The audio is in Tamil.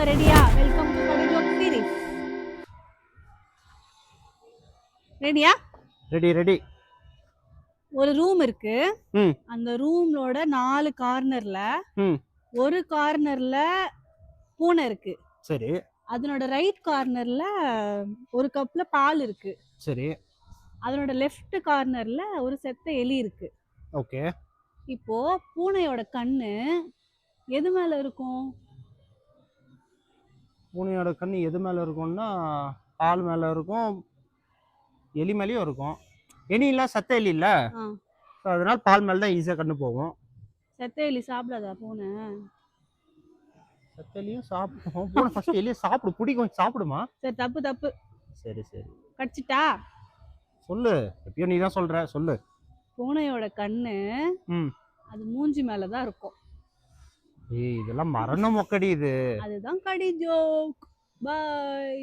வாங்க ரெடியா? வெல்கம் டு கடை ஜோக் சீரிஸ். ரெடியா? ரெடி. ஒரு ரூம் இருக்கு. ம் அந்த ரூமோட 4 கார்னர்ல ம் ஒரு கார்னர்ல பூனை இருக்கு. சரி அதனோட ரைட் கார்னர்ல ஒரு கப்ல பால் இருக்கு. சரி அதனோட லெஃப்ட் கார்னர்ல ஒரு செத்த எலி இருக்கு. ஓகே. இப்போ பூனையோட கண்ணு எது மேல இருக்கும்? பூனையோட கண் எது மேலே இருக்கும்னா பால் மேலே இருக்கும், எலி மேலேயும் இருக்கும். எலி இல்லை, சத்த எலி இல்லை, ஆ, ஸோ அதனால பால் மேலே தான் ஈஸியாக கண்ணு போகும். செத்த எலி சாப்பிடாதா பூனை? சத்த எலியும் சாப்பிடும். பூனை ஃபர்ஸ்ட் எலியை சாப்பிடு, பிடிக்கும், சாப்பிடுமா? சரி, தப்பு. சரி கடிச்சிட்டா? சொல்லு, எப்பயோ நீ தான் சொல்ற, சொல்லு. பூனையோட கண்ணு ம் அது மூஞ்சி மேல தான் இருக்கும். இதெல்லாம் மரண மொக்கடி இது. அதுதான் கடி ஜோக். பை.